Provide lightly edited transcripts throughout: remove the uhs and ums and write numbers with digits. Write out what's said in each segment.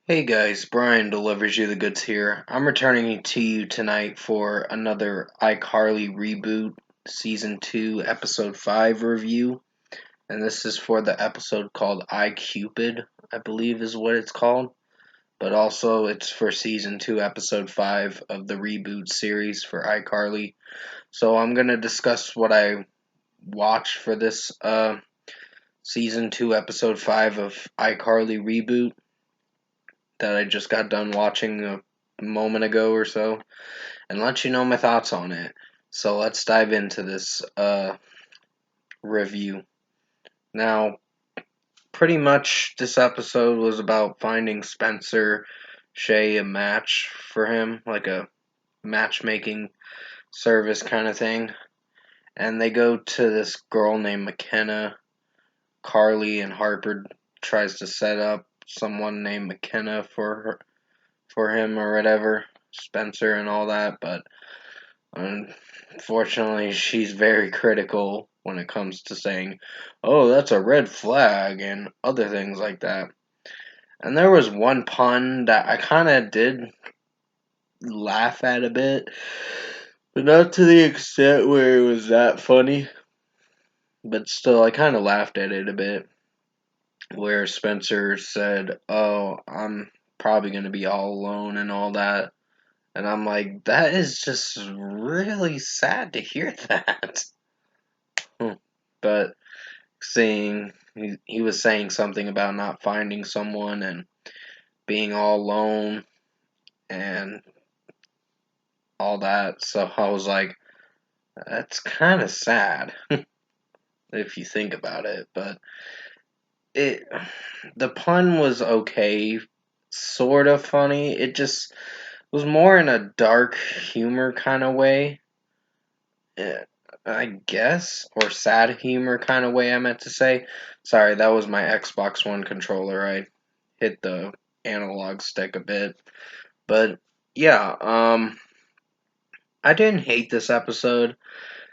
Hey guys, Brian delivers you the goods here. I'm returning to you tonight for another iCarly Reboot Season 2 Episode 5 review. And this is for the episode called iCupid, I believe is what it's called. But also it's for Season 2 Episode 5 of the Reboot series for iCarly. So I'm going to discuss what I watched for this Season 2 Episode 5 of iCarly Reboot that I just got done watching a moment ago or so, and let you know my thoughts on it. So let's dive into this review. Now, pretty much this episode was about finding Spencer Shay a match for him, like a matchmaking service kind of thing. And they go to this girl named McKenna. Carly and Harper tries to set up someone named McKenna for him or whatever, Spencer and all that, but unfortunately, she's very critical when it comes to saying, "Oh, that's a red flag," and other things like that. And there was one pun that I kind of did laugh at a bit, but not to the extent where it was that funny. But still, I kind of laughed at it a bit, where Spencer said, "Oh, I'm probably going to be all alone and all that." And I'm like, that is just really sad to hear that. But seeing he was saying something about not finding someone and being all alone and all that, so I was like, that's kind of sad if you think about it. But it, the pun was okay, sort of funny. It just was more in a dark humor kind of way. eh, I guess, or sad humor kind of way I meant to say. Sorry, that was my Xbox One controller. I hit the analog stick a bit. But yeah, I didn't hate this episode.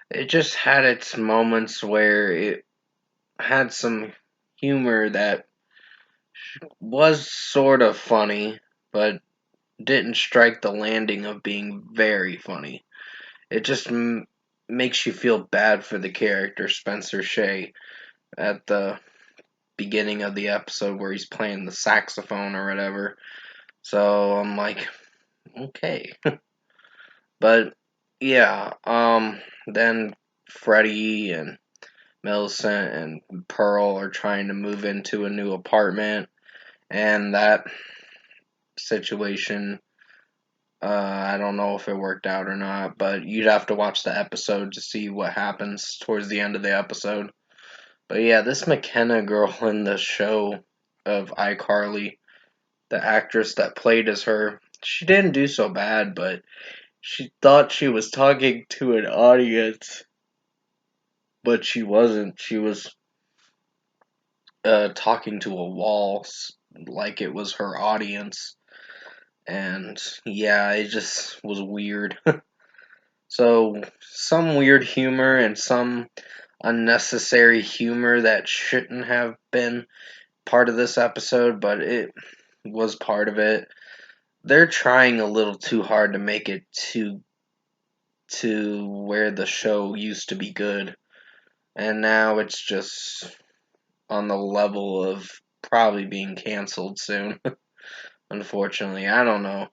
It just had its moments where it had some humor that was sort of funny, but didn't strike the landing of being very funny. It just makes you feel bad for the character Spencer Shay at the beginning of the episode where he's playing the saxophone or whatever. So I'm like, okay. But yeah, then Freddie and Millicent and Pearl are trying to move into a new apartment, and that situation, I don't know if it worked out or not, but you'd have to watch the episode to see what happens towards the end of the episode. But yeah, this McKenna girl in the show of iCarly, the actress that played as her, she didn't do so bad, but she thought she was talking to an audience, but she wasn't. She was talking to a wall like it was her audience. And yeah, it just was weird. So, some weird humor and some unnecessary humor that shouldn't have been part of this episode, but it was part of it. They're trying a little too hard to make it to where the show used to be good, and now it's just on the level of probably being canceled soon. Unfortunately, I don't know,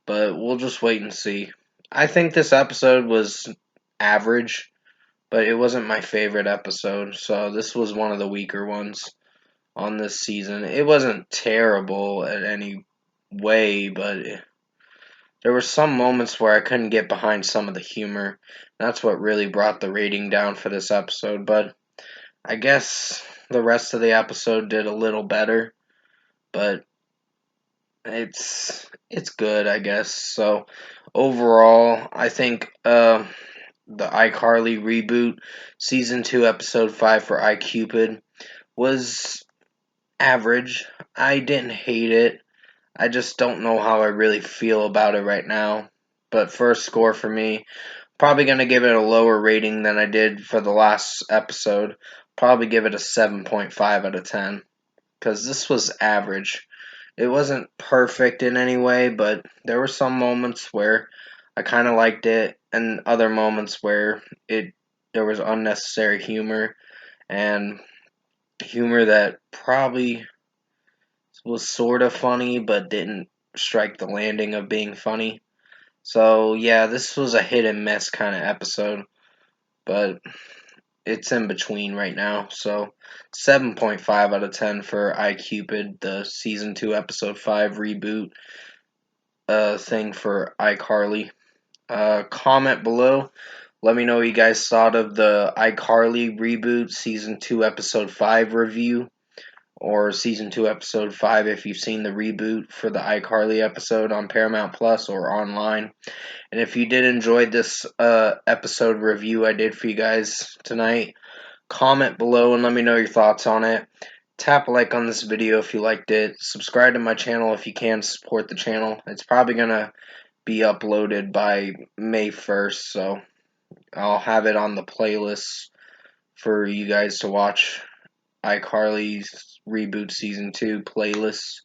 but we'll just wait and see. I think this episode was average, but it wasn't my favorite episode, so this was one of the weaker ones on this season. It wasn't terrible at any way, but there were some moments where I couldn't get behind some of the humor. That's what really brought the rating down for this episode, but I guess the rest of the episode did a little better, but it's good, I guess. So overall, I think the iCarly reboot season 2 episode 5 for iCupid was average. I didn't hate it. I just don't know how I really feel about it right now. But first score for me, probably going to give it a lower rating than I did for the last episode. Probably give it a 7.5 out of 10. Because this was average. It wasn't perfect in any way, but there were some moments where I kind of liked it, and other moments where it there was unnecessary humor and humor that probably was sort of funny but didn't strike the landing of being funny. So yeah, this was a hit and miss kind of episode, but it's in between right now. So 7.5 out of 10 for iCupid, the season 2 episode 5 reboot thing for iCarly. Comment below. Let me know what you guys thought of the iCarly reboot season 2 episode 5 review, or season 2 episode 5 if you've seen the reboot for the iCarly episode on Paramount Plus or online. And if you did enjoy this episode review I did for you guys tonight, comment below and let me know your thoughts on it. Tap a like on this video if you liked it. Subscribe to my channel if you can support the channel. It's probably going to be uploaded by May 1st, so I'll have it on the playlist for you guys to watch. iCarly's Reboot Season 2 playlist.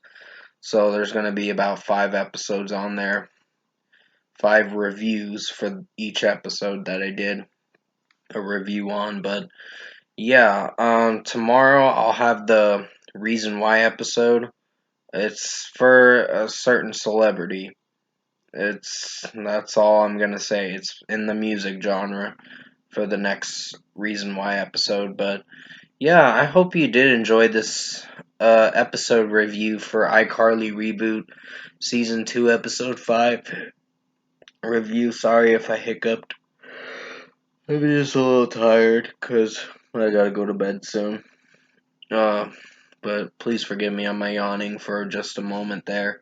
So there's going to be about 5 episodes on there. 5 reviews for each episode that I did a review on. But yeah, tomorrow I'll have the Reason Why episode. It's for a certain celebrity. That's all I'm gonna say. It's in the music genre for the next Reason Why episode. But yeah, I hope you did enjoy this episode review for iCarly Reboot Season 2 Episode 5 review. Sorry if I hiccuped. I'm just a little tired because I gotta go to bed soon. Uh, but please forgive me on my yawning for just a moment there.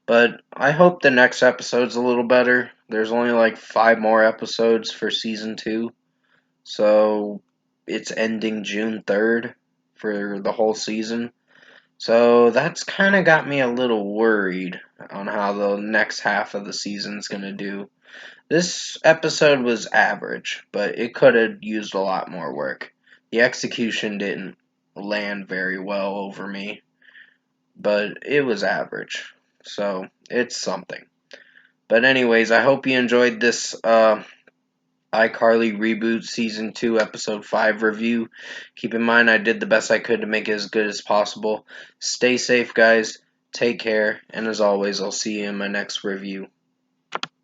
But I hope the next episode's a little better. There's only like 5 more episodes for season 2. So it's ending June 3rd for the whole season. So that's kind of got me a little worried on how the next half of the season's going to do. This episode was average, but it could have used a lot more work. The execution didn't land very well over me, but it was average. So it's something. But anyways, I hope you enjoyed this iCarly Reboot Season 2 Episode 5 review. Keep in mind I did the best I could to make it as good as possible. Stay safe, guys. Take care. And as always, I'll see you in my next review.